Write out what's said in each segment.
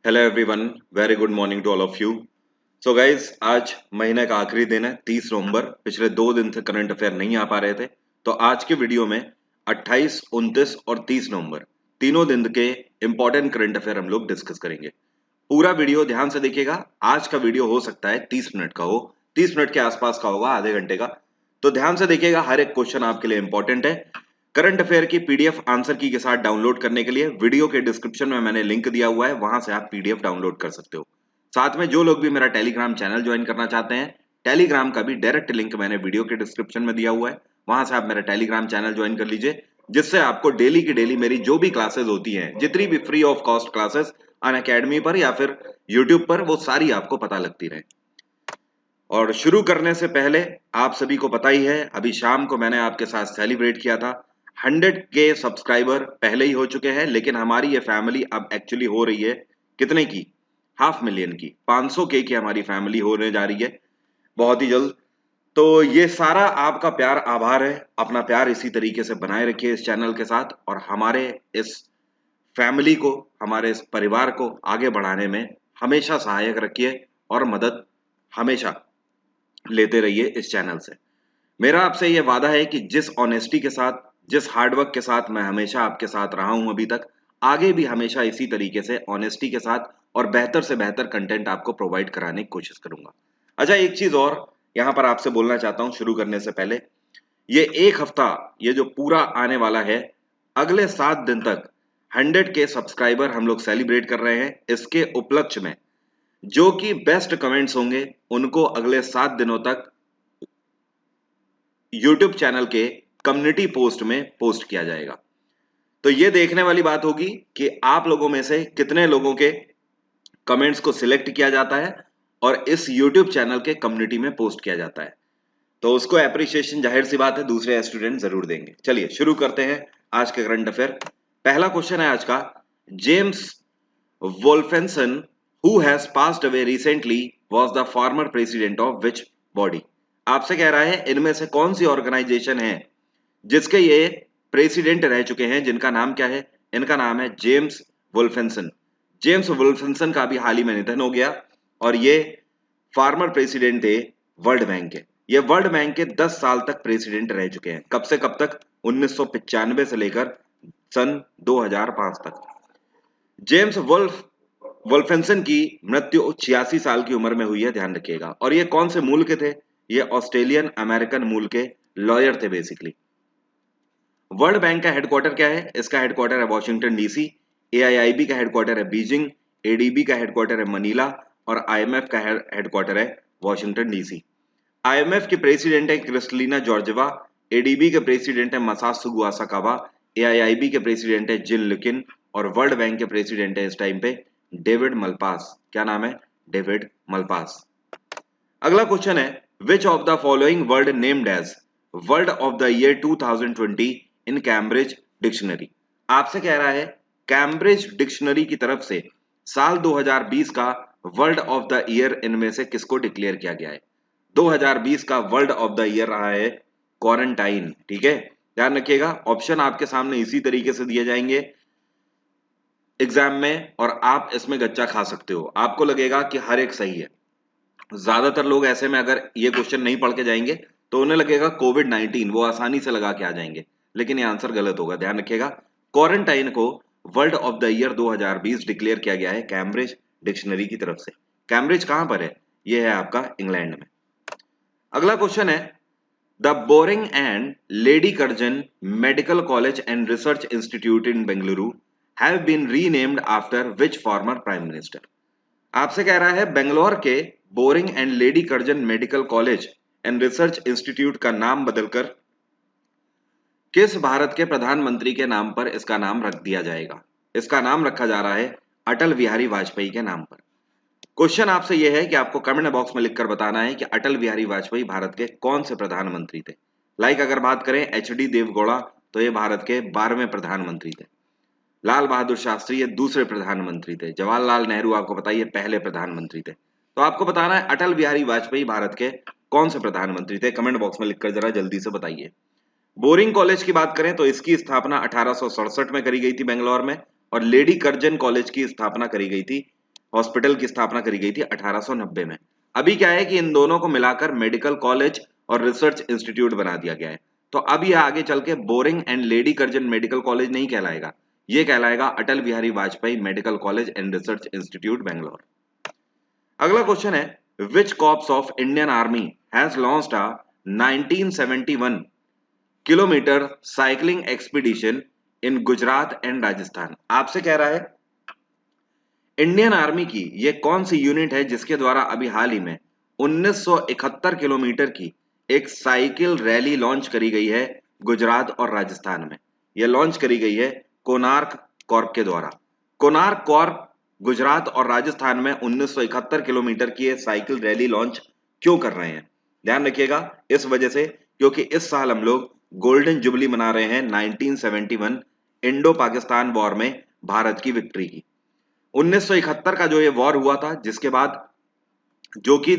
Hello everyone, very good morning to all of you. So guys, आज महीने का आखिरी दिन है 30 नवंबर। पिछले 2 दिन से करंट अफेयर नहीं आ पा रहे थे, तो आज के वीडियो में 28, 29 और 30 नवंबर तीनों दिन के इंपॉर्टेंट करंट अफेयर हम लोग डिस्कस करेंगे। पूरा वीडियो ध्यान से देखिएगा। आज का वीडियो हो सकता है 30 मिनट का हो, 30 मिनट के आसपास का होगा, आधे घंटे का। तो ध्यान से देखिएगा, हर एक क्वेश्चन आपके लिए इंपॉर्टेंट है। करंट अफेयर की पीडीएफ आंसर की के साथ डाउनलोड करने के लिए वीडियो के डिस्क्रिप्शन में मैंने लिंक दिया हुआ है, वहां से आप पीडीएफ डाउनलोड कर सकते हो। साथ में जो लोग भी मेरा टेलीग्राम चैनल ज्वाइन करना चाहते हैं, टेलीग्राम का भी डायरेक्ट लिंक मैंने वीडियो के डिस्क्रिप्शन में दिया हुआ है, वहां से आप मेरा टेलीग्राम चैनल ज्वाइन कर लीजिए, जिससे आपको डेली की डेली मेरी जो भी क्लासेस होती हैं, जितनी भी free of cost classes Unacademy पर या फिर यूट्यूब पर, वो सारी आपको पता लगती रहे। और शुरू करने से पहले आप सभी को पता ही है, अभी शाम को मैंने आपके साथ सेलिब्रेट किया था। 100K सब्सक्राइबर पहले ही हो चुके हैं, लेकिन हमारी ये फैमिली अब एक्चुअली हो रही है कितने की? 500,000 की, 500K की हमारी फैमिली होने जा रही है बहुत ही जल्द। तो ये सारा आपका प्यार, आभार है। अपना प्यार इसी तरीके से बनाए रखिए इस चैनल के साथ, और हमारे इस फैमिली को, हमारे इस परिवार को आगे बढ़ाने में हमेशा सहायक रखिए और मदद हमेशा लेते रहिए इस चैनल से। मेरा आपसे ये वादा है कि जिस ऑनेस्टी के साथ, जिस हार्डवर्क के साथ मैं हमेशा आपके साथ रहा हूं अभी तक, आगे भी हमेशा इसी तरीके से ऑनेस्टी के साथ और बेहतर से बेहतर कंटेंट आपको प्रोवाइड कराने की कोशिश करूंगा। अच्छा, एक चीज और यहां पर आपसे बोलना चाहता हूं शुरू करने से पहले। ये एक हफ्ता, ये जो पूरा आने वाला है, अगले 7 दिन तक 100K सब्सक्राइबर हम लोग सेलिब्रेट कर रहे हैं। इसके उपलक्ष्य में जो कि बेस्ट कमेंट्स होंगे, उनको अगले 7 दिनों तक यूट्यूब चैनल के कम्युनिटी पोस्ट में पोस्ट किया जाएगा। तो ये देखने वाली बात होगी कि आप लोगों में से कितने लोगों के कमेंट्स को सिलेक्ट किया जाता है और इस यूट्यूब चैनल के कम्युनिटी में पोस्ट किया जाता है। तो उसको एप्रिसिएशन, जाहिर सी बात है, दूसरे स्टूडेंट जरूर देंगे। चलिए शुरू करते हैं आज के करंट अफेयर। पहला क्वेश्चन है आज का, James Wolfensohn who has passed away recently was the former president of which body? आपसे कह रहा है इनमें से कौन सी ऑर्गेनाइजेशन है जिसके ये प्रेसिडेंट रह चुके हैं, जिनका नाम क्या है? इनका नाम है जेम्स वुल्फेंसन। जेम्स वुल्फेंसन का भी हाल ही में निधन हो गया, और ये फार्मर प्रेसिडेंट थे वर्ल्ड बैंक के। ये वर्ल्ड बैंक के 10 साल तक प्रेसिडेंट रह चुके हैं। कब से कब तक? 1995 से लेकर सन 2005 तक। जेम्स वुल्फेंसन की मृत्यु 86 साल की उम्र में हुई है, ध्यान रखिएगा। और ये कौन से मूल के थे? ये ऑस्ट्रेलियन अमेरिकन मूल के लॉयर थे बेसिकली। वर्ल्ड बैंक का हेडक्वार्टर क्या है? इसका हेडक्वार्टर है वॉशिंगटन डीसी। एआईआईबी का हेडक्वार्टर है बीजिंग। एडीबी का हेडक्वार्टर है मनीला। और आईएमएफ का हेडक्वार्टर है वॉशिंगटन डीसी। आईएमएफ की प्रेसिडेंट है क्रिस्टलिना जॉर्जेवा। एडीबी के प्रेसिडेंट है मसात्सुगु आसाकावा। एआईआईबी के प्रेसिडेंट है जिल लुकिन। और वर्ल्ड बैंक के प्रेसिडेंट है इस टाइम पे डेविड मलपास। क्या नाम है? David Malpass. अगला क्वेश्चन है, which of the following word named as word of the year 2020 in Cambridge dictionary? आपसे कह रहा है कैम्ब्रिज डिक्शनरी की तरफ से साल 2020 का वर्ड ऑफ द ईयर इनमें से किसको डिक्लेयर किया गया है? 2020 का वर्ड ऑफ द ईयर रहा है क्वारंटाइन। ठीक है, ध्यान रखिएगा, ऑप्शन आपके सामने इसी तरीके से दिए जाएंगे एग्जाम में, और आप इसमें गच्चा खा सकते हो। आपको लगेगा कि हर एक सही है। ज्यादातर लोग ऐसे में अगर ये क्वेश्चन नहीं पढ़ के जाएंगे तो उन्हें लगेगा कोविड-19, वो आसानी से लगा के आ जाएंगे, लेकिन ये आंसर गलत होगा। ध्यान रखिएगा, क्वारंटाइन को word of the year 2020 declare किया गया है कैम्ब्रिज डिक्शनरी की तरफ से। कैम्ब्रिज कहां पर है? ये है आपका इंग्लैंड में। अगला क्वेश्चन है, the Bowring and Lady Curzon medical college and research institute in Bengaluru have been renamed after which former prime minister? आपसे कह रहा है बेंगलोर के Bowring and Lady Curzon medical college and research institute का नाम बदलकर किस भारत के प्रधानमंत्री के नाम पर इसका नाम रख दिया जाएगा? इसका नाम रखा जा रहा है अटल बिहारी वाजपेयी के नाम पर। क्वेश्चन आपसे यह है कि आपको कमेंट बॉक्स में लिखकर बताना है कि अटल बिहारी वाजपेयी भारत के कौन से प्रधानमंत्री थे। लाइक अगर बात करें एचडी देवगौड़ा, तो ये भारत के 12वें प्रधानमंत्री थे। लाल बहादुर शास्त्री ये दूसरे प्रधानमंत्री थे। जवाहरलाल नेहरू आपको पता है ये पहले प्रधानमंत्री थे। तो आपको बताना है अटल बिहारी वाजपेयी भारत के कौन से प्रधानमंत्री थे। कमेंट बॉक्स में लिखकर जरा जल्दी से बताइए। बोरिंग कॉलेज की बात करें तो इसकी स्थापना 1867 में करी गई थी बेंगलोर में, और लेडी कर्जन कॉलेज की स्थापना करी गई थी हॉस्पिटल की स्थापना करी गई थी 1890 में। अभी क्या है कि इन दोनों को मिलाकर मेडिकल कॉलेज और रिसर्च इंस्टीट्यूट बना दिया गया है। तो अब ये आगे चल के Bowring and Lady Curzon medical college नहीं कहलाएगा, ये कहलाएगा Atal Bihari Vajpayee medical college and research institute Bangalore. अगला क्वेश्चन है which corps of Indian army has launched a 1971 kilometre cycling expedition in Gujarat and Rajasthan. आपसे कह रहा है इंडियन आर्मी की ये कौन सी यूनिट है जिसके द्वारा अभी हाल ही में 1971 किलोमीटर की एक साइकिल रैली लॉन्च करी गई है गुजरात और राजस्थान में। यह लॉन्च करी गई है कोनार्क कॉर्प के द्वारा। कोनार्क कॉर्प गुजरात और राजस्थान में 1971 किलोमीटर की ये साइकिल रैली लॉन्च क्यों कर रहे हैं? ध्यान रखिएगा, इस वजह से क्योंकि इस साल हम लोग गोल्डन जुबली मना रहे हैं 1971 इंडो पाकिस्तान वॉर में भारत की विक्ट्री की। 1971 का जो ये वॉर हुआ था, जिसके बाद जो कि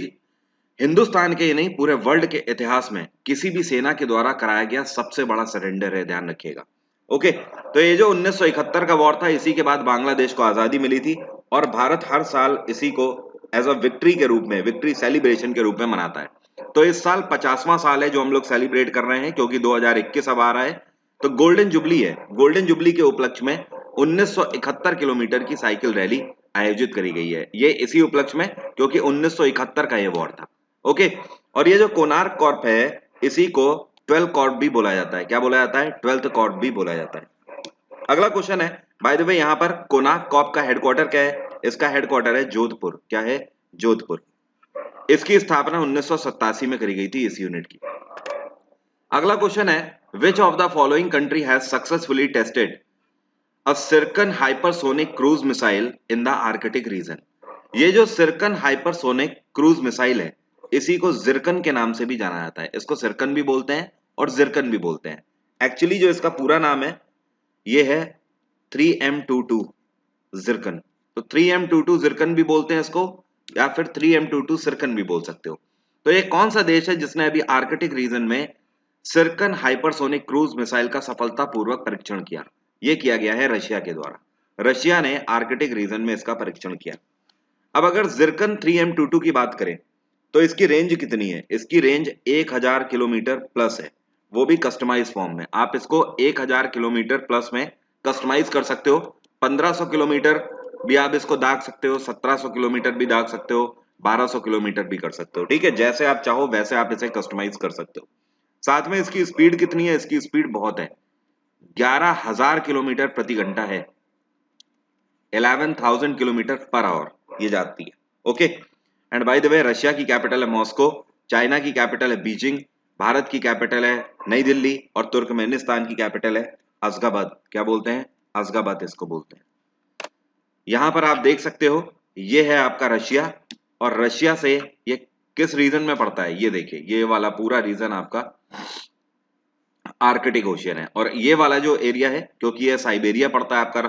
हिंदुस्तान के ही नहीं पूरे वर्ल्ड के इतिहास में किसी भी सेना के द्वारा कराया गया सबसे बड़ा सरेंडर है, ध्यान रखिएगा। ओके, तो ये जो 1971 का वॉर था, इसी के बाद बांग्लादेश को आजादी मिली थी और भारत हर साल इसी को एज अ विक्ट्री के रूप में, विक्ट्री सेलिब्रेशन के रूप में मनाता है। तो इस साल 50वां साल है जो हम लोग सेलिब्रेट कर रहे हैं, क्योंकि 2021 अब आ रहा है, तो गोल्डन जुबली है। गोल्डन जुबली के उपलक्ष्य में 1971 किलोमीटर की साइकिल रैली आयोजित करी गई है। ये इसी उपलक्ष्य में, क्योंकि 1971 का ये वॉर था। ओके, और ये जो कोनार्क कॉर्प है, इसी को 12 कॉर्प भी बोला जाता है। क्या बोला जाता है? 12th कॉर्प भी बोला जाता है। अगला क्वेश्चन है, बाय द वे यहाँ पर कोनार्क कॉर्प का हेडक्वार्टर क्या है? इसका हेडक्वार्टर है जोधपुर। क्या है? जोधपुर। इसकी स्थापना 1987 में करी गई थी इस यूनिट की। अगला क्वेश्चन है, which of the following country has successfully tested a Zircon hypersonic cruise missile in the Arctic region? ये जो सिर्कन हाइपरसोनिक क्रूज मिसाइल है, इसी को जिरकन के नाम से भी जाना जाता है। इसको सिर्कन भी बोलते हैं और जिरकन भी बोलते हैं। एक्चुअली जो इसका पूरा नाम है, ये है 3M22 जिरकन। तो 3M22 जिरकन भी बोलते हैं इसको, या फिर 3M22 सिरकन भी बोल सकते हो। तो ये कौन सा देश है जिसने अभी आर्कटिक रीजन में सिर्कन हाइपरसोनिक क्रूज मिसाइल का सफलतापूर्वक परीक्षण किया? ये किया गया है रशिया के द्वारा। रशिया ने आर्कटिक रीजन में इसका परीक्षण किया। अब अगर जिरकन 3M22 की बात करें तो इसकी रेंज कितनी है? इसकी रेंज 1000 किलोमीटर प्लस है, वो भी कस्टमाइज फॉर्म में। आप इसको 1000 किलोमीटर प्लस में कस्टमाइज कर सकते हो। 1500 किलोमीटर भी आप इसको दाग सकते हो, 1700 किलोमीटर भी दाग सकते हो, 1200 किलोमीटर भी कर सकते हो। ठीक है, जैसे आप चाहो वैसे आप इसे कस्टमाइज कर सकते हो। साथ में इसकी स्पीड कितनी है? इसकी स्पीड बहुत है, 11000 किलोमीटर प्रति घंटा है, 11,000 किलोमीटर पर आवर ये जाती है। Okay, and by the way Russia की कैपिटल है मॉस्को, चाइना की कैपिटल है बीजिंग, भारत की कैपिटल है नई दिल्ली और तुर्कमेनिस्तान की कैपिटल है अशगाबाद। क्या बोलते हैं? अशगाबाद इसको बोलते हैं। यहां पर आप देख सकते हो, ये है आपका रशिया, और रशिया से ये किस रीजन में पड़ता है? ये देखिए, ये वाला पूरा रीजन आपका आर्कटिक ओशियन है। और ये वाला जो एरिया है, क्योंकि ये साइबेरिया पड़ता है आपका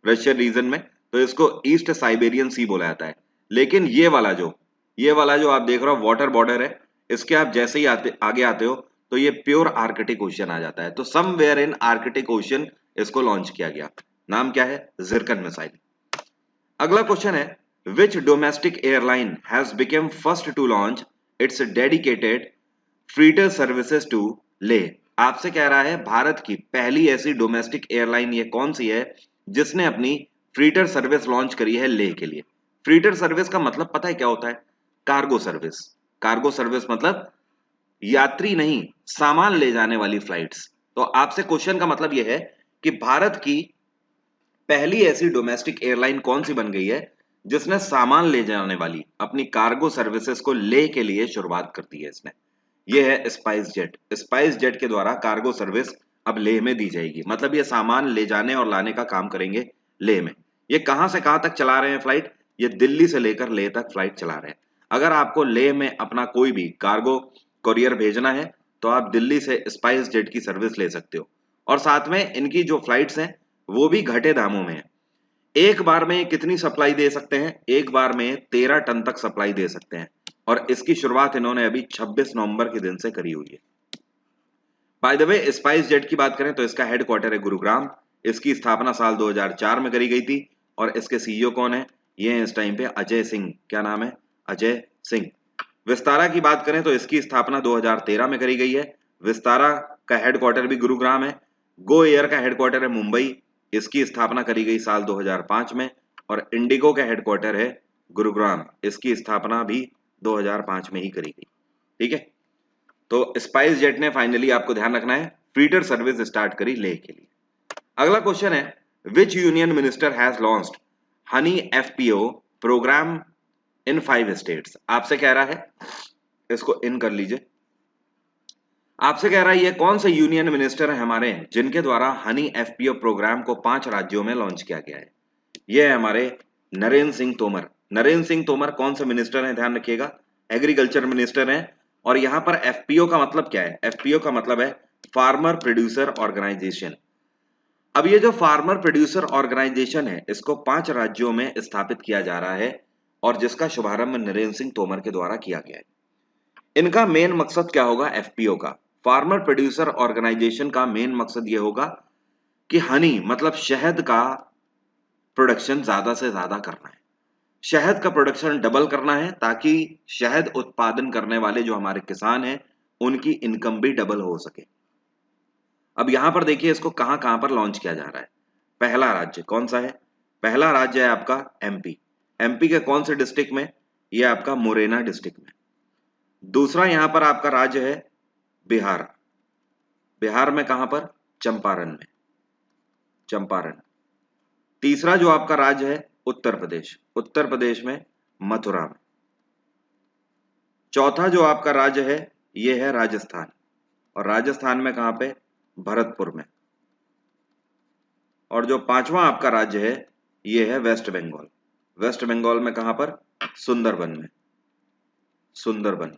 रशियन रीजन में, तो इसको ईस्ट साइबेरियन सी बोला जाता है। लेकिन ये वाला जो आप देख रहे हो वाटर बॉर्डर है, इसके आप जैसे ही आगे आते हो तो ये प्योर आर्कटिक ओशियन आ जाता है। तो समवेयर इन आर्कटिक ओशियन इसको लॉन्च किया गया। नाम क्या है? जिरकन मिसाइल। अगला क्वेश्चन है, which domestic airline has become first to launch its dedicated freighter services to Leh? आपसे कह रहा है भारत की पहली ऐसी डोमेस्टिक एयरलाइन ये कौन सी है जिसने अपनी फ्रीटर सर्विस लॉन्च करी है लेह के लिए? फ्रीटर सर्विस का मतलब पता है क्या होता है? Cargo service. कार्गो सर्विस मतलब यात्री नहीं, सामान ले जाने वाली फ्लाइट्स। तो आपसे क्वेश्चन का मतलब यह है कि भारत की पहली ऐसी डोमेस्टिक एयरलाइन कौन सी बन गई है जिसने सामान ले जाने वाली अपनी कार्गो सर्विसेज को लेह के लिए शुरुआत कर दी है इसने? ये है स्पाइस जेट। स्पाइस जेट के द्वारा कार्गो सर्विस अब लेह में दी जाएगी। मतलब ये सामान ले जाने और लाने का काम करेंगे लेह में। ये कहां से कहां तक चला रहे हैं फ्लाइट? ये दिल्ली से लेकर लेह तक फ्लाइट चला रहे हैं। अगर आपको लेह में अपना कोई भी कार्गो कोरियर भेजना है तो आप दिल्ली से स्पाइस जेट की सर्विस ले सकते हो। और साथ में इनकी जो फ्लाइट्स हैं वो भी घटे दामों में है। एक बार में कितनी सप्लाई दे सकते हैं? एक बार में 13 टन तक सप्लाई दे सकते हैं। और इसकी शुरुआत इन्होंने अभी 26 नवंबर के दिन से करी हुई है। By the way spice jet की बात करें तो इसका हेडक्वार्टर है गुरुग्राम। इसकी स्थापना साल 2004 में करी गई थी और इसके सीईओ कौन है? ये हैं इस टाइम पे अजय सिंह, क्या नाम है, अजय सिंह। विस्तारा की बात करें तो इसकी स्थापना 2013 में करी गई है। विस्तारा का हेडक्वार्टर भी गुरुग्राम है। गो एयर का हेडक्वार्टर है मुंबई, इसकी स्थापना करी गई साल 2005 में। और इंडिगो का हेडक्वार्टर है गुरुग्राम, इसकी स्थापना भी 2005 में ही करी गई। ठीक है, तो स्पाइस जेट ने फाइनली, आपको ध्यान रखना है, फ्रीटर सर्विस स्टार्ट करी लेह के लिए। अगला क्वेश्चन है, which union minister has launched honey FPO program in 5 states. आपसे कह रहा है, इसको इन कर लीजिए, आपसे कह रहा है ये कौन से यूनियन मिनिस्टर है हमारे जिनके द्वारा हनी एफपीओ प्रोग्राम को 5 राज्यों में लॉन्च किया गया है। ये है हमारे नरेंद्र सिंह तोमर। नरेंद्र सिंह तोमर कौन से मिनिस्टर हैं, ध्यान रखिएगा, एग्रीकल्चर मिनिस्टर हैं। और यहां पर एफपीओ का मतलब क्या है, एफपीओ का मतलब है फार्मर प्रोड्यूसर ऑर्गेनाइजेशन। अब ये जो फार्मर प्रोड्यूसर ऑर्गेनाइजेशन है, इसको 5 राज्यों में स्थापित किया जा रहा है और जिसका शुभारंभ नरेंद्र सिंह तोमर के द्वारा किया गया है। इनका मेन मकसद क्या होगा, एफपीओ का, फार्मर प्रोड्यूसर ऑर्गेनाइजेशन का मेन मकसद यह होगा कि हनी मतलब शहद का प्रोडक्शन ज्यादा से ज्यादा करना है, शहद का प्रोडक्शन डबल करना है, ताकि शहद उत्पादन करने वाले जो हमारे किसान हैं उनकी इनकम भी डबल हो सके। अब यहां पर देखिए इसको कहां कहां पर लॉन्च किया जा रहा है। पहला राज्य कौन सा है, पहला राज्य है आपका एमपी। एमपी के कौन से डिस्ट्रिक्ट में, ये आपका मुरैना डिस्ट्रिक्ट में। दूसरा यहां पर आपका राज्य है बिहार। बिहार में कहां पर, चंपारण में, चंपारण। तीसरा जो आपका राज्य है उत्तर प्रदेश, उत्तर प्रदेश में मथुरा में। चौथा जो आपका राज्य है ये है राजस्थान, और राजस्थान में कहां पे, भरतपुर में। और जो पांचवा आपका राज्य है ये है वेस्ट बंगाल। वेस्ट बंगाल में कहां पर, सुंदरबन में, सुंदरबन।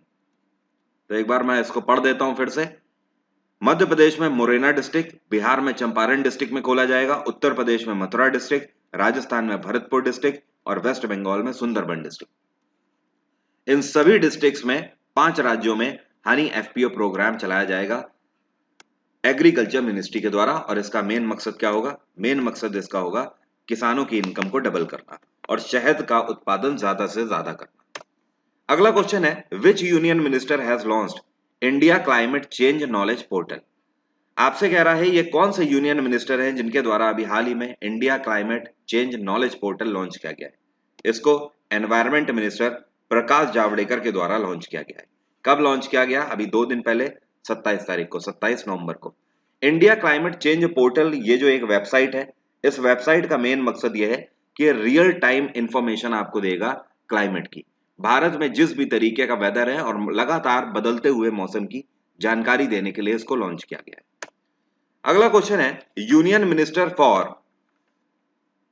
तो एक बार मैं इसको पढ़ देता हूं फिर से। मध्य प्रदेश में मुरैना डिस्ट्रिक्ट, बिहार में चंपारण डिस्ट्रिक्ट में खोला जाएगा, उत्तर प्रदेश में मथुरा डिस्ट्रिक्ट, राजस्थान में भरतपुर डिस्ट्रिक्ट और वेस्ट बंगाल में सुंदरबन डिस्ट्रिक्ट। इन सभी डिस्ट्रिक्ट्स में 5 राज्यों में हनी एफपीओ प्रोग्राम चलाया जाएगा एग्रीकल्चर मिनिस्ट्री के द्वारा। और इसका मेन मकसद क्या होगा, मेन मकसद इसका होगा किसानों की इनकम को डबल करना और शहद का उत्पादन ज्यादा से ज्यादा करना। अगला क्वेश्चन है, which union minister has launched India climate change knowledge portal. आपसे कह रहा है ये कौन से यूनियन मिनिस्टर हैं जिनके द्वारा अभी हाल ही में India climate change knowledge portal launch किया गया है। इसको एनवायरमेंट मिनिस्टर प्रकाश जावड़ेकर के द्वारा लॉन्च किया गया है। कब लॉन्च किया गया, अभी 2 दिन पहले, 27 तारीख को, 27 नवंबर को। इंडिया क्लाइमेट चेंज पोर्टल ये जो एक वेबसाइट है, इस वेबसाइट का मेन मकसद ये है कि रियल टाइम इंफॉर्मेशन आपको देगा क्लाइमेट की, भारत में जिस भी तरीके का वेदर है और लगातार बदलते हुए मौसम की जानकारी देने के लिए इसको लॉन्च किया गया है। अगला क्वेश्चन है, यूनियन मिनिस्टर फॉर,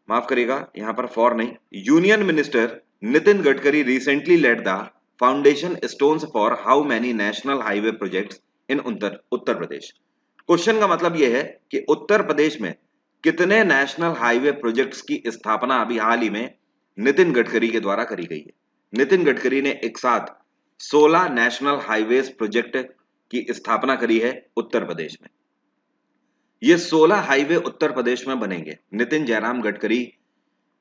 माफ करिएगा यहां पर फॉर नहीं, union minister Nitin Gadkari recently laid the foundation stones for how many national highway projects in Uttar Pradesh. Question का मतलब यह है कि उत्तर प्रदेश में कितने नेशनल हाईवे प्रोजेक्ट्स की स्थापना अभी हाल ही में नितिन गडकरी के द्वारा करी गई है। नितिन गडकरी ने एक साथ 16 नेशनल हाईवेज प्रोजेक्ट की स्थापना करी है उत्तर प्रदेश में। ये 16 हाईवे उत्तर प्रदेश में बनेंगे। नितिन जयराम गडकरी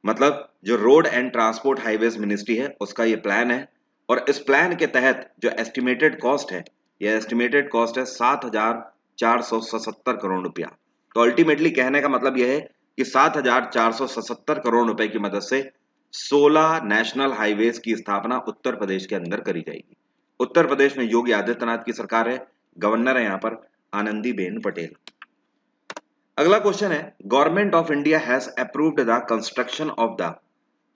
मतलब जो road and transport highways ministry है उसका ये प्लान है, और इस प्लान के तहत जो एस्टिमेटेड कॉस्ट है, ये एस्टिमेटेड कॉस्ट है 7,477 करोड़ रुपया। तो अल्टीमेटली कहने का मतलब यह है कि 7,477 करोड़ रुपए की मदद से 16 नेशनल हाईवेज की स्थापना उत्तर प्रदेश के अंदर करी जाएगी। उत्तर प्रदेश में योगी आदित्यनाथ की सरकार है, गवर्नर है यहाँ पर आनंदीबेन पटेल। अगला क्वेश्चन है, government of India has approved the construction of the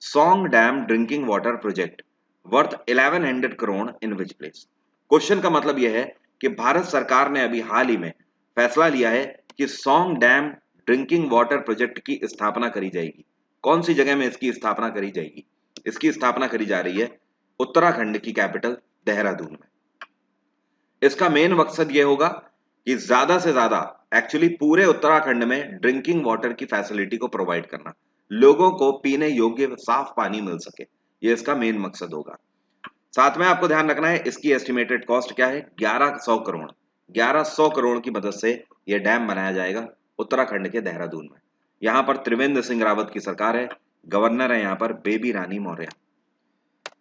song dam drinking water project worth 1100 crore in which place. Question का मतलब यह है कि भारत सरकार ने अभी हाल ही में फैसला लिया है कि song dam drinking water project की स्थापना करी जाएगी। कौन सी जगह में इसकी स्थापना करी जाएगी, इसकी स्थापना करी जा रही है उत्तराखंड की कैपिटल देहरादून में। इसका मेन मकसद यह होगा कि ज्यादा से ज्यादा एक्चुअली पूरे उत्तराखंड में ड्रिंकिंग वाटर की फैसिलिटी को प्रोवाइड करना, लोगों को पीने योग्य साफ पानी मिल सके, ये इसका मेन मकसद होगा। साथ में आपको ध्यान रखना है इसकी एस्टिमेटेड कॉस्ट क्या है, 1100 करोड़। 1100 करोड़ की मदद से यह डैम बनाया जाएगा उत्तराखंड के देहरादून में। यहां पर त्रिवेंद्र सिंह रावत की सरकार है, गवर्नर है यहां पर बेबी रानी मौर्य।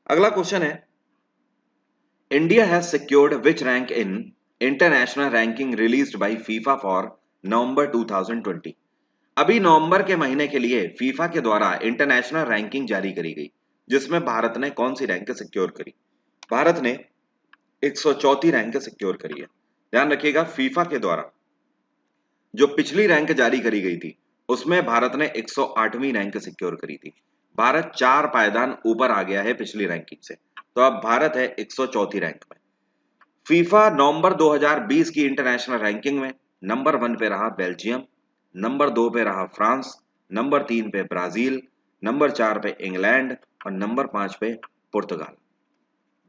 अगला क्वेश्चन है, India has secured which rank in international ranking released by FIFA for नवंबर 2020। अभी नवंबर के महीने के लिए फीफा के द्वारा इंटरनेशनल रैंकिंग जारी करी गई, जिसमें भारत ने कौन सी रैंक सिक्योर करी? भारत ने 104 रैंक सिक्योर करी है। ध्यान रखिएगा, फीफा के द्वारा जो पिछली रैंक जारी करी गई थी उसमें भारत ने 108वीं रैंक सिक्योर करी थी। भारत 4 पायदान ऊपर आ गया है पिछली रैंकिंग से, तो अब भारत है 104 रैंक में। फीफा नवंबर 2020 की इंटरनेशनल रैंकिंग में नंबर 1 पे रहा बेल्जियम, नंबर 2 पे रहा फ्रांस, नंबर 3 पे ब्राजील, नंबर 4 पे इंग्लैंड और नंबर 5 पे पुर्तगाल।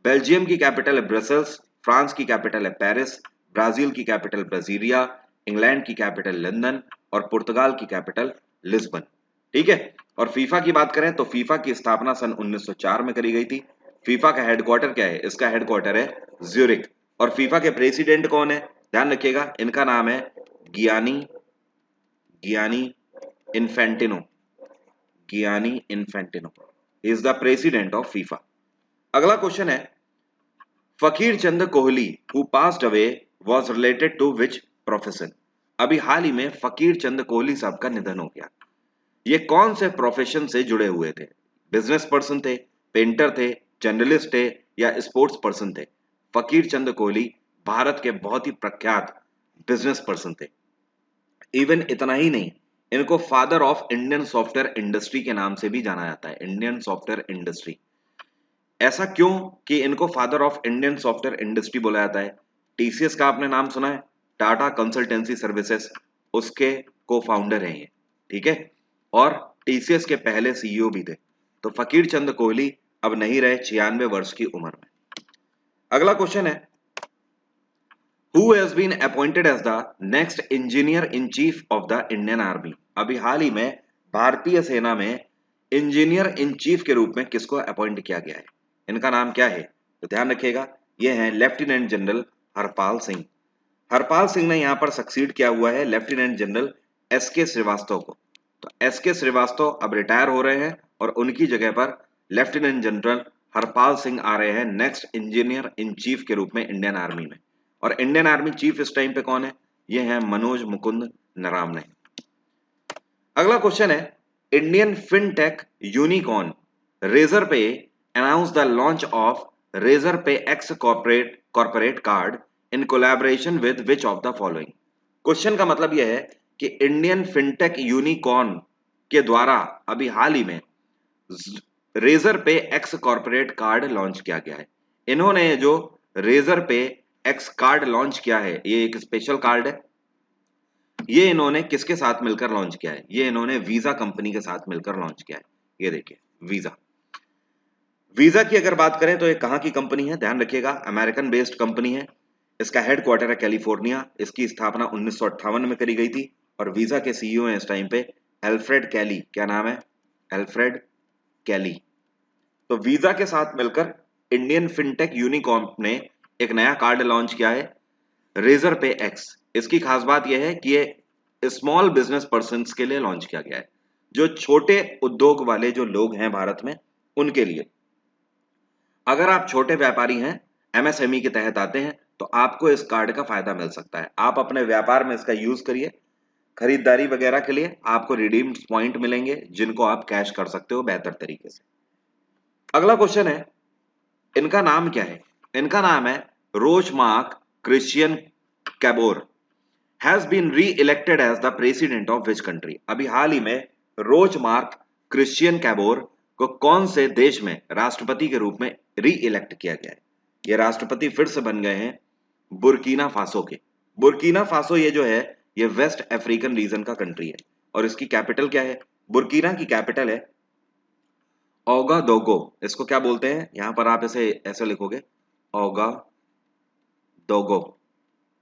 बेल्जियम की कैपिटल है ब्रसेल्स, फ्रांस की कैपिटल है पेरिस, ब्राजील की कैपिटल ब्राजीलिया, इंग्लैंड की कैपिटल लंदन और पुर्तगाल की कैपिटल लिस्बन। ठीक है, और फीफा की बात करें तो फीफा की स्थापना सन 1904 में करी गई थी। फीफा का हेडक्वार्टर क्या है? इसका हेडक्वार्टर है ज्यूरिक। और फीफा के प्रेसिडेंट कौन है? ध्यान रखिएगा, इनका नाम है Gianni Infantino. Gianni Infantino is the president of FIFA. अगला क्वेश्चन है, Faqir Chand Kohli who passed away was related to which profession. अभी हाल ही में फकीर चंद कोहली साहब का निधन हो गया। ये कौन से प्रोफेशन से जुड़े हुए थे? बिजनेस पर्सन थे, पेंटर थे, जर्नलिस्ट थे या स्पोर्ट्स पर्सन थे? फकीर चंद कोहली भारत के बहुत ही प्रख्यात बिजनेस पर्सन थे। इवन इतना ही नहीं, इनको father of Indian software industry के नाम से भी जाना जाता है। इंडियन सॉफ्टवेयर इंडस्ट्री, ऐसा क्यों कि इनको father of Indian software industry बोला जाता है? टीसीएस का आपने नाम सुना है, टाटा कंसल्टेंसी सर्विसेज, उसके को फाउंडर हैं ये। ठीक है, और टीसीएस के पहले सीईओ भी थे। तो फकीर चंद कोहली अब नहीं रहे 96 वर्ष की उम्र में। अगला क्वेश्चन है, who has been appointed as the next engineer in chief of the Indian army. अभी हाल ही में भारतीय सेना में इंजीनियर इन चीफ के रूप में किसको अपॉइंट किया गया है? इनका नाम क्या है? तो ध्यान रखिएगा, ये हैं लेफ्टिनेंट जनरल हरपाल सिंह। हरपाल सिंह ने यहां पर सक्सीड किया हुआ है लेफ्टिनेंट जनरल एसके श्रीवास्तव को। तो एसके श्रीवास्तव अब रिटायर हो रहे हैं और उनकी जगह पर लेफ्टिनेंट जनरल हरपाल सिंह आ रहे हैं नेक्स्ट इंजीनियर इन चीफ के रूप में इंडियन आर्मी में। और इंडियन आर्मी चीफ इस टाइम पे कौन है? ये है मनोज मुकुंद नरावने। अगला क्वेश्चन है, Indian fintech unicorn Razorpay announce the launch of Razorpay X corporate card in collaboration with which of the following. क्वेश्चन का मतलब यह है कि इंडियन फिनटेक यूनिकॉर्न के द्वारा अभी हाल ही में रेजर पे एक्स कॉर्पोरेट कार्ड लॉन्च किया गया है। इन्होंने जो रेजर पे एक्स कार्ड लॉन्च किया है, ये एक स्पेशल कार्ड है। ये इन्होंने किसके साथ मिलकर लॉन्च किया है? ये इन्होंने वीजा कंपनी के साथ मिलकर लॉन्च किया है। ये देखिए वीजा। वीजा की अगर बात करें तो ये कहां की कंपनी है? ध्यान रखिएगा, अमेरिकन बेस्ड कंपनी है। इसका हेडक्वार्टर है कैलिफोर्निया। इसकी स्थापना 1958 में करी गई थी और वीजा के सीईओ हैं इस टाइम पे एल्फ्रेड कैली। क्या नाम है? एल्फ्रेड कैली। तो वीजा के साथ मिलकर इंडियन फिनटेक यूनिकॉर्न ने एक नया कार्ड लॉन्च किया है, रेजर पे एक्स। इसकी खास बात यह है कि ये स्मॉल बिजनेस पर्सन के लिए लॉन्च किया गया है, जो छोटे उद्योग वाले जो लोग हैं भारत में उनके लिए। अगर आप छोटे व्यापारी हैं, एमएसएमई के तहत आते हैं, तो आपको इस कार्ड का फायदा मिल सकता है। आप अपने व्यापार में इसका यूज करिए, खरीदारी वगैरह के लिए आपको रिडीम्ड पॉइंट मिलेंगे जिनको आप कैश कर सकते हो बेहतर तरीके से। अगला क्वेश्चन है, इनका नाम क्या है? इनका नाम है Roch Marc Christian Kabore has been reelected as the president of which country. अभी हाल ही में रोचमार्क क्रिश्चियन कैबोर को कौन से देश में राष्ट्रपति के रूप में री इलेक्ट किया गया है? ये राष्ट्रपति फिर से बन गए हैं बुर्किना फासो के। बुर्किना फासो ये जो है ये वेस्ट अफ्रीकन रीजन का कंट्री है और इसकी कैपिटल क्या है? बुर्किना की कैपिटल है ओगादोगो। इसको क्या बोलते हैं? यहां पर आप इसे ऐसे लिखोगे Ouagadougou.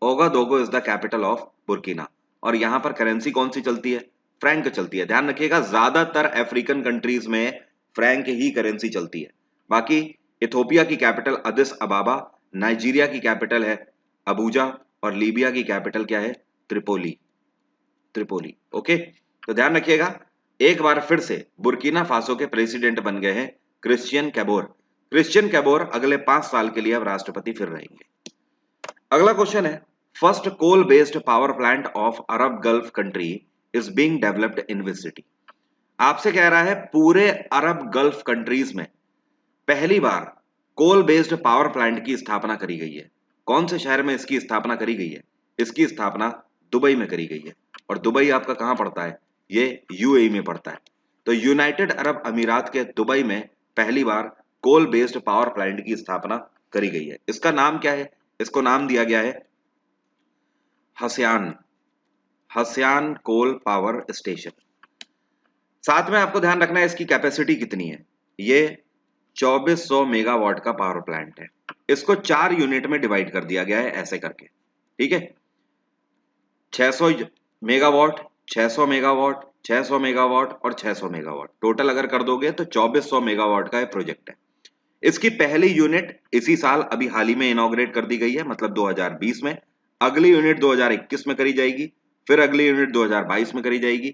Ouagadougou is the capital of Burkina. और यहां पर करेंसी कौन सी चलती है? फ्रैंक चलती है। ध्यान रखिएगा, ज्यादातर अफ्रीकन कंट्रीज में फ्रैंक ही करेंसी चलती है। बाकी इथोपिया की कैपिटल अदिस अबाबा, नाइजीरिया की कैपिटल है अबूजा और लीबिया की कैपिटल क्या है? त्रिपोली। त्रिपोली। ओके, तो ध्यान रखिएगा, एक बार फिर से बुर्किना फासो के प्रेसिडेंट बन गए हैं क्रिश्चियन कैबोर। क्रिश्चियन कैबोर अगले 5 साल के लिए अब राष्ट्रपति फिर रहेंगे। अगला क्वेश्चन है, first coal based power plant of Arab Gulf country is being developed in which city. आपसे कह रहा है पूरे अरब गल्फ कंट्रीज में पहली बार कोल बेस्ड पावर प्लांट की स्थापना करी गई है। कौन से शहर में इसकी स्थापना करी गई है? इसकी स्थापना दुबई में करी गई है। और दुबई आपका कहां पड़ता है? ये यूएई में पड़ता है। तो यूनाइटेड अरब अमीरात के दुबई में पहली बार कोल बेस्ड पावर प्लांट की स्थापना करी गई है। इसका नाम क्या है? इसको नाम दिया गया है हस्यान, हस्यान कोल पावर स्टेशन। साथ में आपको ध्यान रखना है इसकी कैपेसिटी कितनी है। ये 2400 मेगावाट का पावर प्लांट है। इसको 4 यूनिट में डिवाइड कर दिया गया है ऐसे करके, ठीक है। 600 मेगावाट, 600 मेगावाट, 600 मेगावाट और 600 मेगावाट, टोटल अगर कर दोगे तो 2400 मेगावाट का ये प्रोजेक्ट है। इसकी पहली यूनिट इसी साल अभी हाल ही में इनॉग्रेट कर दी गई है, मतलब 2020 में। अगली यूनिट 2021 में करी जाएगी, फिर अगली यूनिट 2022 में करी जाएगी,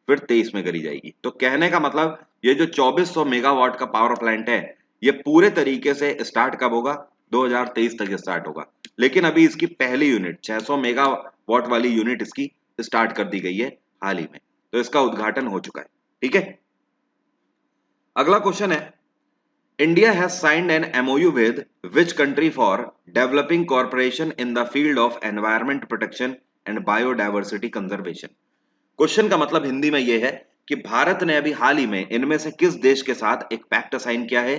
फिर 23 में करी जाएगी। तो कहने का मतलब ये जो 2400 मेगावाट का पावर प्लांट है ये पूरे तरीके से स्टार्ट कब होगा? 2023 तक स्टार्ट होगा। लेकिन अभी इसकी पहली यूनिट 600 मेगावाट वाली यूनिट इसकी स्टार्ट कर दी गई है हाल ही में, तो इसका उद्घाटन हो चुका है, ठीक है। अगला क्वेश्चन है, India has signed an MOU with which country for developing cooperation in the field of environment protection and biodiversity conservation। Question का मतलब हिंदी में यह है कि भारत ने अभी हाल ही में इनमें से किस देश के साथ एक पैक्ट साइन किया है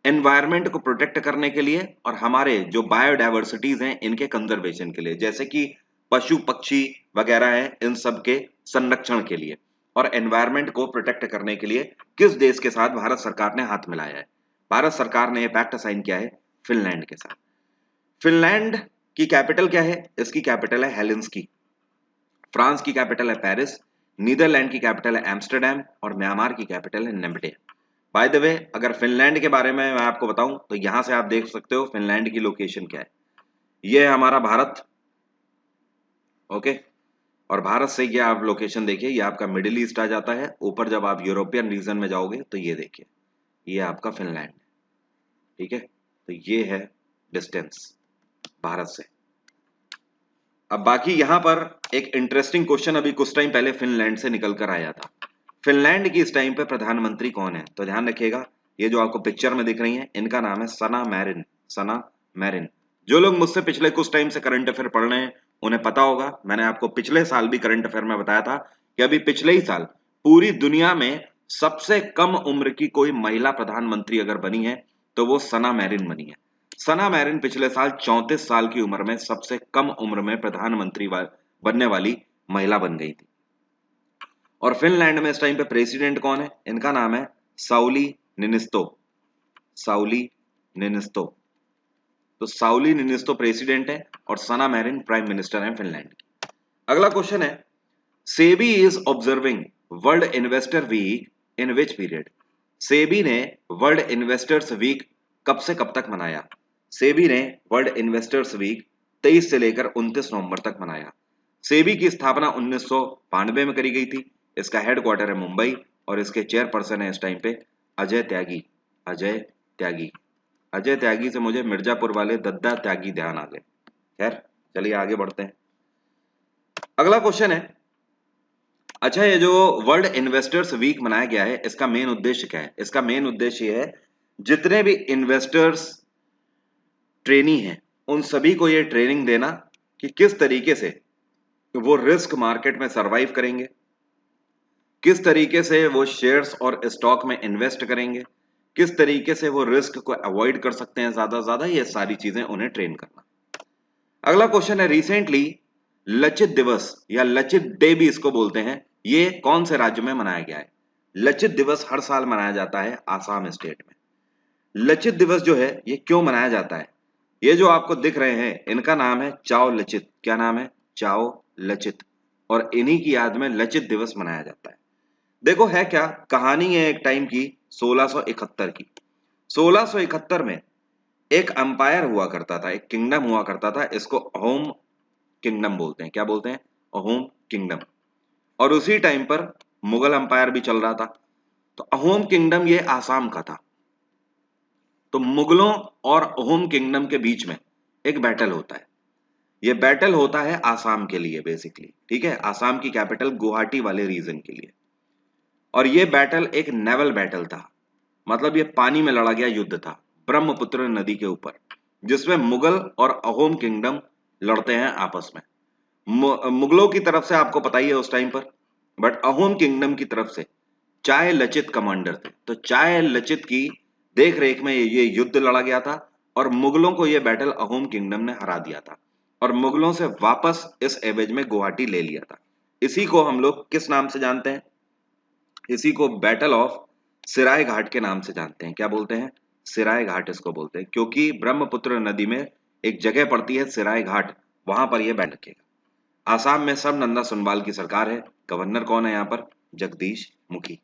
एनवायरमेंट को प्रोटेक्ट करने के लिए और हमारे जो बायोडाइवर्सिटीज हैं इनके कंजर्वेशन के लिए, जैसे कि पशु पक्षी वगैरह हैं इन सब के संरक्षण के लिए और एनवायरमेंट को प्रोटेक्ट करने के लिए किस देश के साथ भारत सरकार ने हाथ मिलाया है? भारत सरकार ने यह पैक्ट साइन किया है फिनलैंड के साथ। फिनलैंड की कैपिटल क्या है? इसकी कैपिटल है हेलेंस्की। फ्रांस की कैपिटल है पेरिस, नीदरलैंड की कैपिटल है एम्स्टरडेम और म्यांमार की कैपिटल है नेम्बे। बाय द वे, अगर फिनलैंड के बारे में मैं आपको बताऊं तो यहां से आप देख सकते हो फिनलैंड की लोकेशन क्या है। ये है हमारा भारत, ओके। और भारत से ये आप लोकेशन देखिए, ये आपका मिडिल ईस्ट आ जाता है। ऊपर जब आप यूरोपियन रीजन में जाओगे तो ये देखिए, ये आपका फिनलैंड, ठीक है। तो ये है डिस्टेंस भारत से। अब बाकी यहां पर एक इंटरेस्टिंग क्वेश्चन अभी कुछ टाइम पहले फिनलैंड से निकल कर आया था। फिनलैंड की इस टाइम पे प्रधानमंत्री कौन है? तो ध्यान रखिएगा, ये जो आपको पिक्चर में दिख रही हैं इनका नाम है सना मैरिन। सना मैरिन। जो लोग मुझसे पिछले कुछ टाइम से करंट अफेयर पढ़ रहे हैं उन्हें पता होगा, मैंने आपको पिछले साल भी करंट अफेयर में बताया था कि अभी पिछले ही साल पूरी दुनिया में सबसे कम उम्र की कोई महिला प्रधानमंत्री अगर बनी है तो वो सना मैरिन बनी है। सना मैरिन पिछले साल 34 साल की उम्र में सबसे कम उम्र में प्रधानमंत्री बनने वाली महिला बन गई थी। और फिनलैंड में इस टाइम पे प्रेसिडेंट कौन है? इनका नाम है साउली निनिस्तो। साउली निनिस्तो। तो साउली निनिस्तो प्रेसिडेंट है और सना मैरिन प्राइम मिनिस्टर है फिनलैंड की। अगला क्वेश्चन है, SEBI is observing world investor week in which period. SEBI ने वर्ल्ड इन्वेस्टर्स वीक कब से कब तक मनाया? सेबी ने वर्ल्ड इन्वेस्टर्स वीक 23 से लेकर 29 नवंबर तक मनाया। सेबी की स्थापना 1992 में करी गई थी। इसका हेडक्वार्टर है मुंबई और इसके चेयरपर्सन है इस टाइम पे अजय त्यागी। अजय त्यागी। अजय त्यागी से मुझे मिर्जापुर वाले दद्दा त्यागी ध्यान आ गए। खैर चलिए आगे बढ़ते हैं। अगला क्वेश्चन है, अच्छा ये जो वर्ल्ड इन्वेस्टर्स वीक मनाया गया है इसका मेन उद्देश्य क्या है? इसका मेन उद्देश्य ये है जितने भी इन्वेस्टर्स ट्रेनी हैं उन सभी को ये ट्रेनिंग देना कि किस तरीके से वो रिस्क मार्केट में सरवाइव करेंगे, किस तरीके से वो शेयर्स और स्टॉक में इन्वेस्ट करेंगे, किस तरीके से वो रिस्क को अवॉइड कर सकते हैं ज्यादा से ज्यादा, ये सारी चीजें उन्हें ट्रेन करना। अगला क्वेश्चन है, रिसेंटली लचित दिवस या लचित डे भी इसको बोलते हैं, ये कौन से राज्य में मनाया गया है? लचित दिवस हर साल मनाया जाता है आसाम स्टेट में। लचित दिवस जो है ये क्यों मनाया जाता है? ये जो आपको दिख रहे हैं इनका नाम है चाओ लचित। क्या नाम है? चाओ लचित। और इन्हीं की याद में लचित दिवस मनाया जाता है। देखो है क्या, कहानी है एक टाइम की 1671 की। 1671 में एक अंपायर हुआ करता था, एक किंगडम हुआ करता था, इसको अहोम किंगडम बोलते हैं। क्या बोलते हैं? अहोम किंगडम। और उसी टाइम पर मुगल अंपायर भी चल रहा था। तो अहोम किंगडम ये आसाम का था। तो मुगलों और अहोम किंगडम के बीच में एक बैटल होता है। ये बैटल होता है आसाम के लिए बेसिकली, ठीक है, आसाम की कैपिटल गुवाहाटी वाले रीजन के लिए। और ये बैटल एक नेवल बैटल था, मतलब ये पानी में लड़ा गया युद्ध था ब्रह्मपुत्र नदी के ऊपर, जिसमें मुगल और अहोम किंगडम लड़ते हैं आपस में। मुगलों की तरफ से आपको पता ही है उस टाइम पर, बट अहोम किंगडम की तरफ से चाय लचित कमांडर थे। तो चाय लचित की देख रेख में ये युद्ध लड़ा गया था और मुगलों को ये बैटल अहोम किंगडम ने हरा दिया था और मुगलों से वापस इस एवज में गुवाहाटी ले लिया था। इसी को हम लोग किस नाम से जानते हैं? इसी को बैटल ऑफ सिराय घाट के नाम से जानते हैं। क्या बोलते हैं? सिराय घाट इसको बोलते हैं, क्योंकि ब्रह्मपुत्र नदी में एक जगह पड़ती है सिराय घाट, वहां पर यह बैठ रखेगा। आसाम में सब नंदा सुनवाल की सरकार है। गवर्नर कौन है यहाँ पर? जगदीश मुखी।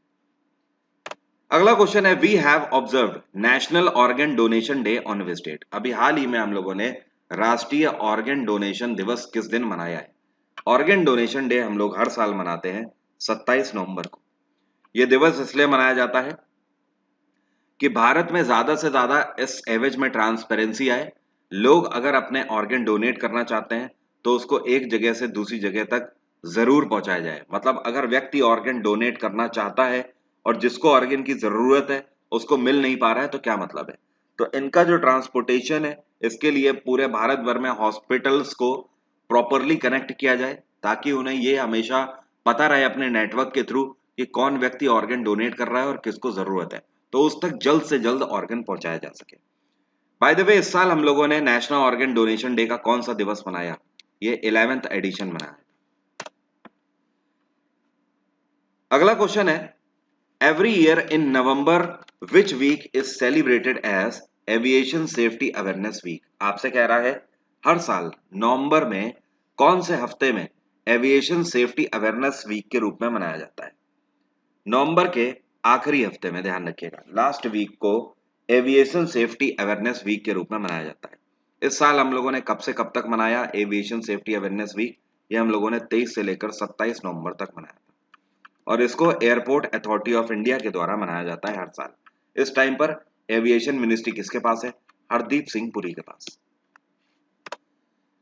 अगला क्वेश्चन है, we have observed national organ donation day on which date? अभी हाल ही में हम लोगों ने राष्ट्रीय ऑर्गन डोनेशन दिवस किस दिन मनाया है? ऑर्गन डोनेशन डे हम लोग हर साल मनाते हैं 27 नवंबर को। यह दिवस इसलिए मनाया जाता है कि भारत में ज्यादा से ज्यादा इस एवज में ट्रांसपेरेंसी आए। लोग अगर अपने ऑर्गन डोनेट करना चाहते हैं तो उसको एक जगह से दूसरी जगह तक जरूर पहुंचाया जाए। मतलब अगर व्यक्ति ऑर्गन डोनेट करना चाहता है और जिसको ऑर्गन की जरूरत है उसको मिल नहीं पा रहा है तो क्या मतलब है? तो इनका जो ट्रांसपोर्टेशन है, इसके लिए पूरे भारत भर में हॉस्पिटल्स को प्रॉपरली कनेक्ट किया जाए ताकि उन्हें ये हमेशा पता रहे अपने नेटवर्क के थ्रू कि कौन व्यक्ति ऑर्गन डोनेट कर रहा है और किसको जरूरत है, तो उस तक जल्द से जल्द ऑर्गन पहुंचाया जा सके। बाय द वे, इस साल हम लोगों ने नेशनल ऑर्गन डोनेशन डे का कौन सा दिवस मनाया? ये 11th एडिशन मनाया। अगला क्वेश्चन है, every year in November which week is celebrated as aviation safety awareness week? आपसे कह रहा है हर साल नवंबर में कौन से हफ्ते में एविएशन सेफ्टी अवेयरनेस वीक के रूप में मनाया जाता है? नवंबर के आखिरी हफ्ते में, ध्यान रखिएगा, लास्ट वीक को एविएशन सेफ्टी अवेयरनेस वीक के रूप में मनाया जाता है। इस साल हम लोगों ने कब से कब तक मनाया एविएशन सेफ्टी अवेयरनेस वीक? ये हम लोगों ने 23 से लेकर 27 नवंबर तक मनाया था और इसको एयरपोर्ट अथॉरिटी ऑफ इंडिया के द्वारा मनाया जाता है हर साल। इस टाइम पर एविएशन मिनिस्ट्री किसके पास है? हरदीप सिंह पुरी के पास।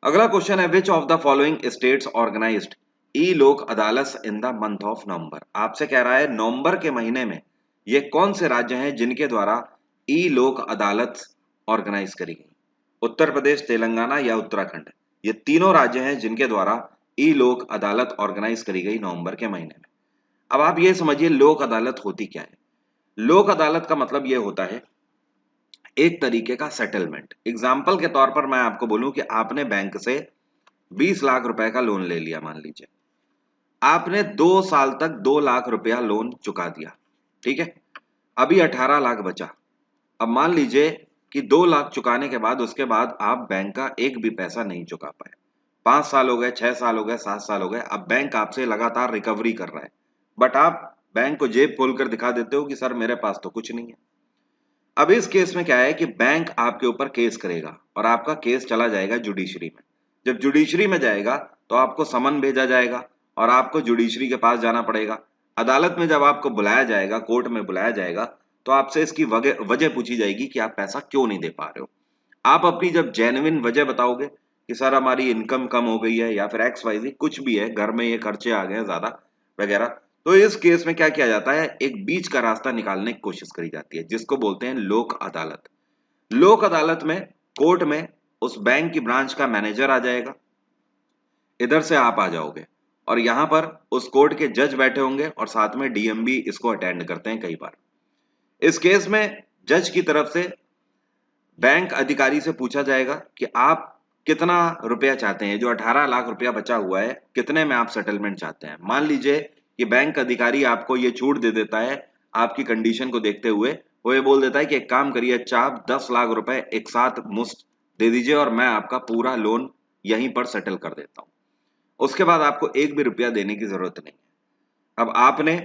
अगला क्वेश्चन है, which of the following states organized e Lok Adalat in the month of November? आपसे कह रहा है नवंबर के महीने में ये कौन से राज्य हैं जिनके द्वारा ई लोक अदालत ऑर्गेनाइज करी गई? उत्तर प्रदेश, तेलंगाना या उत्तराखंड? ये तीनों राज्य हैं जिनके द्वारा ई लोक अदालत ऑर्गेनाइज करी गई नवंबर के महीने में। अब आप ये समझिए लोक अदालत होती क्या है। लोक अदालत का मतलब ये होता है एक तरीके का सेटलमेंट। एग्जाम्पल के तौर पर मैं आपको बोलूं कि आपने बैंक से 20 लाख रुपए का लोन ले लिया, मान लीजिए आपने 2 साल तक 2 लाख रुपया लोन चुका दिया, ठीक है, अभी 18 लाख बचा। अब मान लीजिए कि 2 लाख चुकाने के बाद उसके बाद आप बैंक का एक भी पैसा नहीं चुका पाए। 5 साल हो गए, 6 साल हो गए, 7 साल हो गए, अब बैंक आपसे लगातार रिकवरी कर रहा है, बट आप बैंक को जेब खोलकर दिखा देते हो कि सर मेरे पास तो कुछ नहीं है। अब इस केस में क्या है कि बैंक आपके ऊपर केस करेगा और आपका केस चला जाएगा जुडिशरी में। जब जुडिशरी में जाएगा तो आपको समन भेजा जाएगा और आपको जुडिशरी के पास जाना पड़ेगा। अदालत में जब आपको बुलाया जाएगा, कोर्ट में बुलाया जाएगा, तो आपसे इसकी वजह पूछी जाएगी कि आप पैसा क्यों नहीं दे पा रहे हो। आप अपनी जब जेन्युइन वजह बताओगे कि सर हमारी इनकम कम हो गई है या फिर एक्स वाई जी कुछ भी है, घर में ये खर्चे आ गए हैं ज्यादा वगैरह, तो इस केस में क्या किया जाता है, एक बीच का रास्ता निकालने की कोशिश करी जाती है जिसको बोलते हैं लोक अदालत। लोक अदालत में कोर्ट में उस बैंक की ब्रांच का मैनेजर आ जाएगा, इधर से आप आ जाओगे और यहां पर उस कोर्ट के जज बैठे होंगे और साथ में डीएम भी इसको अटेंड करते हैं कई बार। इस केस में जज की तरफ से बैंक अधिकारी से पूछा जाएगा कि आप कितना रुपया चाहते हैं, जो 18 लाख रुपया बचा हुआ है कितने में आप सेटलमेंट चाहते हैं। मान लीजिए कि बैंक अधिकारी आपको ये छूट दे देता है, आपकी कंडीशन को देखते हुए वो ये बोल देता है कि एक काम करिए, अच्छा आप 10 लाख रुपए एक साथ मुफ्त दे दीजिए और मैं आपका पूरा लोन यहीं पर सेटल कर देता हूं। उसके बाद आपको एक भी रुपया देने की जरूरत नहीं है। अब आपने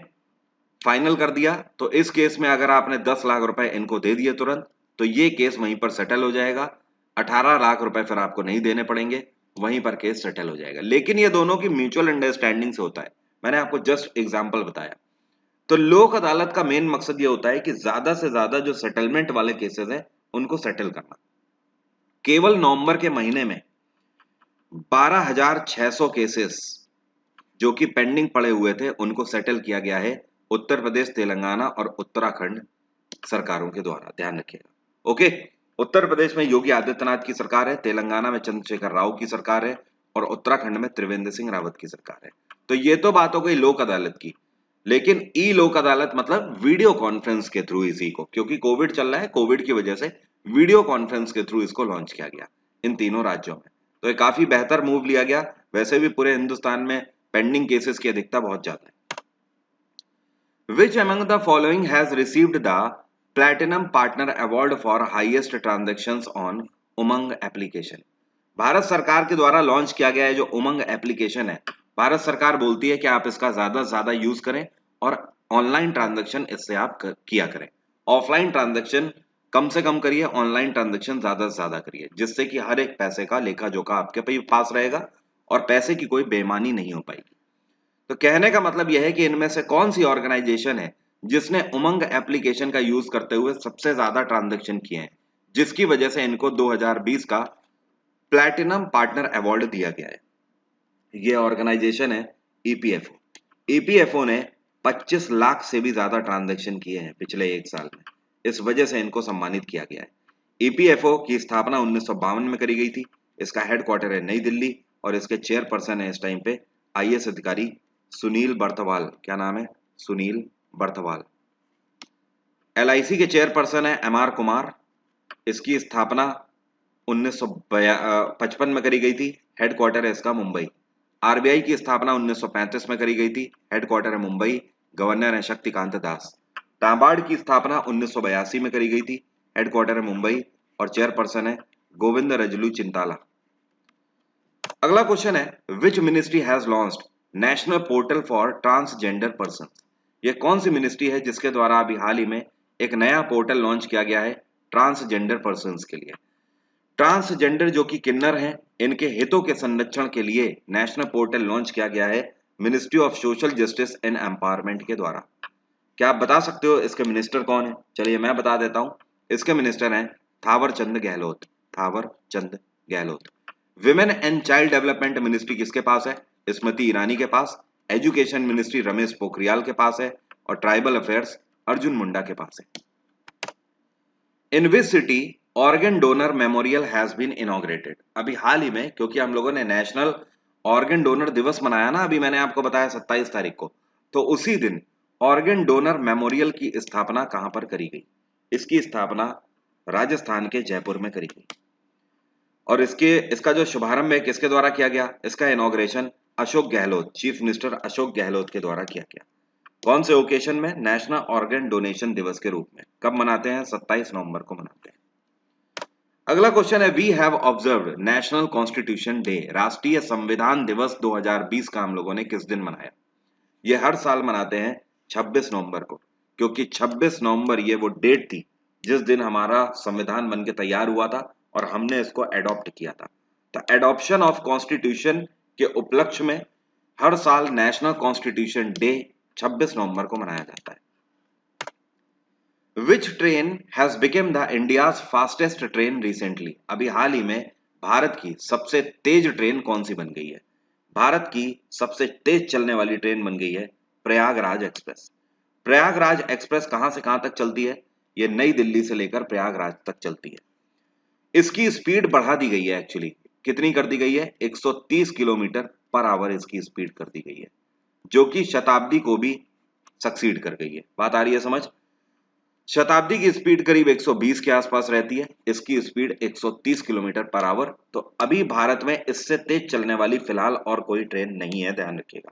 फाइनल कर दिया, तो इस केस में अगर आपने 10 लाख रुपए इनको दे दिए तुरंत, तो ये केस वहीं पर सेटल हो जाएगा। 18 लाख रुपए फिर आपको नहीं देने पड़ेंगे, वहीं पर केस सेटल हो जाएगा। लेकिन ये दोनों की म्यूचुअल अंडरस्टैंडिंग से होता है। मैंने आपको जस्ट एग्जांपल बताया तो लोक अदालत का मेन मकसद ये होता है कि ज्यादा से ज्यादा जो सेटलमेंट वाले केसेस हैं उनको सेटल करना। केवल नवंबर के महीने में 12,600 केसेस जो कि पेंडिंग पड़े हुए थे उनको सेटल किया गया है उत्तर प्रदेश, तेलंगाना और उत्तराखंड सरकारों के द्वारा। ध्यान रखिएगा। ओके, उत्तर प्रदेश में योगी आदित्यनाथ की सरकार है, तेलंगाना में चंद्रशेखर राव की सरकार है और उत्तराखंड में त्रिवेंद्र सिंह रावत की सरकार है। तो ये तो बात हो गई लोक अदालत की, लेकिन ई लोक अदालत मतलब वीडियो कॉन्फ्रेंस के थ्रू इसी को, क्योंकि कोविड चल रहा है, कोविड की वजह से वीडियो कॉन्फ्रेंस के थ्रू इसको लॉन्च किया गया इन तीनों राज्यों में। तो ये काफी बेहतर मूव लिया गया। वैसे भी पूरे हिंदुस्तान में पेंडिंग केसेस की अधिकता बहुत ज्यादा है। Which among the following has received the platinum partner award for highest transactions on Umang application? Bharat सरकार के द्वारा लॉन्च किया गया है जो उमंग एप्लीकेशन है, भारत सरकार बोलती है कि आप इसका ज्यादा से ज्यादा यूज करें और ऑनलाइन ट्रांजैक्शन इससे आप किया करें। ऑफलाइन ट्रांजैक्शन कम से कम करिए, ऑनलाइन ट्रांजैक्शन ज्यादा से ज्यादा करिए, जिससे कि हर एक पैसे का लेखा जोखा आपके पास रहेगा और पैसे की कोई बेईमानी नहीं हो पाएगी। तो कहने का मतलब यह है कि इनमें से कौन सी ऑर्गेनाइजेशन है जिसने उमंग एप्लीकेशन का यूज करते हुए सबसे ज्यादा ट्रांजैक्शन किए हैं, जिसकी वजह से इनको 2020 का प्लैटिनम पार्टनर अवार्ड दिया गया है। ये ऑर्गेनाइजेशन है ईपीएफओ। ईपीएफओ ने 25 लाख से भी ज्यादा ट्रांजैक्शन किए हैं पिछले एक साल में, इस वजह से इनको सम्मानित किया गया है। ईपीएफओ की स्थापना 1952 में करी गई थी। इसका हेडक्वार्टर है नई दिल्ली और इसके चेयरपर्सन है इस टाइम पे आईएएस अधिकारी सुनील बर्थवाल। क्या नाम है? सुनील बर्थवाल। एलआईसी के चेयरपर्सन है एमआर कुमार। इसकी स्थापना 1955 में करी गई थी, हेडक्वार्टर है इसका मुंबई। आरबीआई की स्थापना 1935 में करी गई थी, हेडक्वार्टर है मुंबई, गवर्नर है शक्तिकांत दास। नाबार्ड की स्थापना 1982 में करी गई थी, हेडक्वार्टर है मुंबई और चेयरपर्सन है गोविंद रजलू चिंताला। अगला क्वेश्चन है which ministry has launched national portal for transgender person? ये कौन सी मिनिस्ट्री है जिसके द्वारा अभी हाल ही में एक नया पोर्टल लॉन्च किया गया है ट्रांसजेंडर पर्सन के लिए? ट्रांसजेंडर जो कि किन्नर हैं, इनके हितों के संरक्षण के लिए नेशनल पोर्टल लॉन्च किया गया है ministry of social justice and empowerment के द्वारा। क्या आप बता सकते हो इसके मिनिस्टर कौन है? चलिए मैं बता देता हूं। इसके मिनिस्टर हैं Thawar Chand Gehlot. Thawar Chand Gehlot. Women and child development ministry किसके पास है? स्मृति ईरानी के पास। एजुकेशन मिनिस्ट्री रमेश पोखरियाल के पास है और ट्राइबल अफेयर्स अर्जुन मुंडा के पास है। In which city organ donor memorial has been inaugurated? अभी हाल ही में, क्योंकि हम लोगों ने नेशनल ऑर्गन डोनर दिवस मनाया ना, अभी मैंने आपको बताया 27 तारीख को, तो उसी दिन ऑर्गन डोनर मेमोरियल की स्थापना कहां पर करी गई? इसकी स्थापना राजस्थान के जयपुर में करी गई और इसका जो शुभारंभ है किसके द्वारा किया गया? इसका inauguration Ashok Gehlot, chief minister Ashok Gehlot के द्वारा किया गया। कौन से ओकेशन में? नेशनल ऑर्गन डोनेशन दिवस के रूप में। कब मनाते हैं? 27 नवंबर को मनाते हैं। अगला क्वेश्चन है we have observed national constitution day, राष्ट्रीय संविधान दिवस 2020 का हम लोगों ने किस दिन मनाया? ये हर साल मनाते हैं 26 नवंबर को, क्योंकि 26 नवंबर ये वो डेट थी जिस दिन हमारा संविधान बनके तैयार हुआ था और हमने इसको एडॉप्ट किया था। तो एडॉप्शन ऑफ कॉन्स्टिट्यूशन के उपलक्ष्य में हर साल नेशनल कॉन्स्टिट्यूशन डे 26 नवंबर को मनाया जाता है। Which train has become the India's fastest train recently? अभी हाल ही में भारत की सबसे तेज ट्रेन कौन सी बन गई है? भारत की सबसे तेज चलने वाली ट्रेन बन गई है प्रयागराज एक्सप्रेस। प्रयागराज एक्सप्रेस कहां से कहां तक चलती है? ये नई दिल्ली से लेकर प्रयागराज तक चलती है। इसकी स्पीड बढ़ा दी गई है, एक्चुअली कितनी कर दी गई है? 130 किलोमीटर पर आवर इसकी स्पीड कर दी गई है, जो कि शताब्दी को भी सक्सीड कर गई है। बात आ रही है समझ? शताब्दी की स्पीड करीब 120 के आसपास रहती है, इसकी स्पीड 130 किलोमीटर पर आवर। तो अभी भारत में इससे तेज चलने वाली फिलहाल और कोई ट्रेन नहीं है, ध्यान रखिएगा।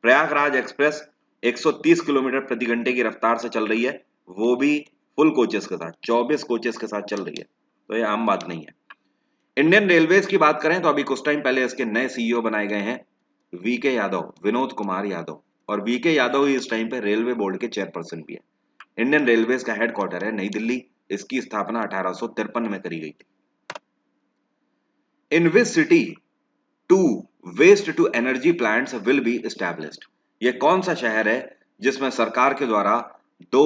प्रयागराज एक्सप्रेस 130 किलोमीटर प्रति घंटे की रफ्तार से चल रही है, वो भी फुल कोचेस के साथ, 24 कोचेस के साथ चल रही है, तो ये आम बात नहीं है। इंडियन रेलवेज की बात करें तो अभी कुछ टाइम पहले इसके नए सीईओ बनाए गए हैं वीके यादव, विनोद कुमार यादव, और वीके यादव ही इस टाइम पे रेलवे बोर्ड के चेयरपर्सन भी है। इंडियन रेलवेज का हेडक्वार्टर है नई दिल्ली। इसकी स्थापना 1853 में करी गई थी। In which city 2 waste to energy plants will be established? ये कौन सा शहर है जिसमें सरकार के द्वारा 2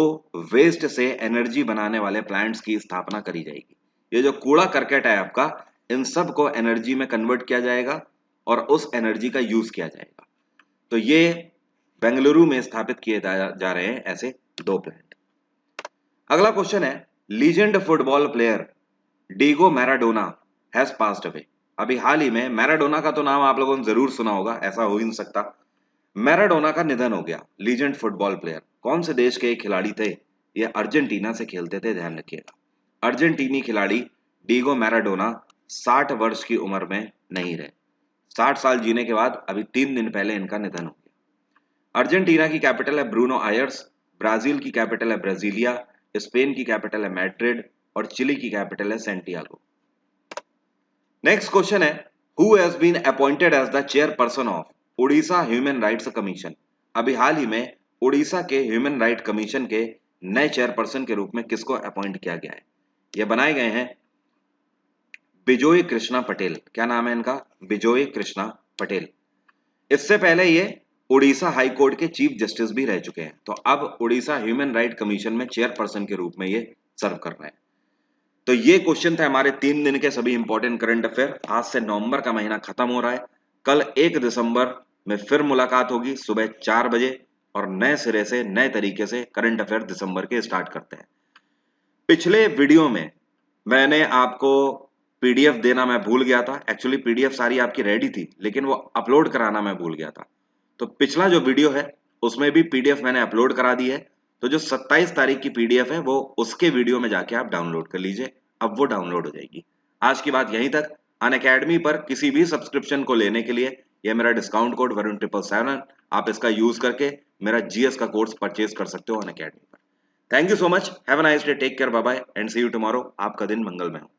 वेस्ट से एनर्जी बनाने वाले प्लांट्स की स्थापना करी जाएगी। ये जो कूड़ा करकट है आपका, इन सब को एनर्जी में कन्वर्ट किया जाएगा और उस एनर्जी का यूज किया जाएगा। तो ये बेंगलुरु में स्थापित किए जा रहे हैं ऐसे 2 प्लांट। अगला क्वेश्चन है, legend football player Diego Maradona has passed away. अभी हाल ही में मैराडोना का तो नाम आप लोगों ने जरूर सुना होगा, ऐसा हो ही नहीं सकता। मैराडोना का निधन हो गया। लीजेंड फुटबॉल प्लेयर कौन से देश के एक खिलाड़ी थे? ये अर्जेंटीना से खेलते थे, ध्यान रखिएगा। अर्जेंटीनी खिलाड़ी डीगो मैराडोना 60 वर्ष की उम्र में नहीं रहे। 60 साल जीने के बाद अभी 3 दिन पहले इनका निधन हो गया। अर्जेंटीना की कैपिटल है ब्रूनो आयर्स, ब्राजील की कैपिटल है ब्राजीलिया, स्पेन की कैपिटल है मैड्रिड और चिली की कैपिटल है सेंटियागो। नेक्स्ट क्वेश्चन है, who has been appointed as the chairperson of Orissa human rights commission. अभी हाल ही में उड़ीसा के ह्यूमन राइट कमीशन के नए चेयरपर्सन के रूप में किसको अपॉइंट किया गया है? ये बनाए गए हैं बिजोय कृष्णा पटेल। क्या नाम है इनका? बिजोय कृष्णा पटेल। इससे पहले ये उड़ीसा हाई कोर्ट के चीफ जस्टिस भी रह चुके हैं। तो अब उड़ीसा ह्यूमन राइट कमीशन में चेयरपर्सन के रूप में ये सर्व कर रहे हैं। तो ये क्वेश्चन थे हमारे 3 दिन के सभी इंपॉर्टेंट करंट अफेयर। आज से नवंबर का महीना खत्म हो रहा है। कल 1 दिसंबर में फिर मुलाकात होगी सुबह 4 बजे और नए सिरे से नए तरीके से करंट अफेयर दिसंबर के स्टार्ट करते हैं। पिछले वीडियो में मैंने आपको पीडीएफ देना मैं भूल गया था। एक्चुअली पीडीएफ सारी आपकी रेडी थी, लेकिन वो अपलोड कराना मैं भूल गया था। तो पिछला जो वीडियो है उसमें भी पीडीएफ मैंने अपलोड करा दी है। तो जो 27 तारीख की पीडीएफ है वो उसके वीडियो में जाके आप डाउनलोड कर लीजिए। अब वो डाउनलोड हो जाएगी। आज की बात यहीं तक। अनअकैडमी पर किसी भी सब्सक्रिप्शन को लेने के लिए यह मेरा डिस्काउंट कोड वरुण 777, आप इसका यूज करके मेरा जीएस का कोर्स परचेज कर सकते हो अनअकैडमी पर। Thank you so much, have a nice day, take care, bye bye and see you tomorrow. आपका दिन मंगलमय हो।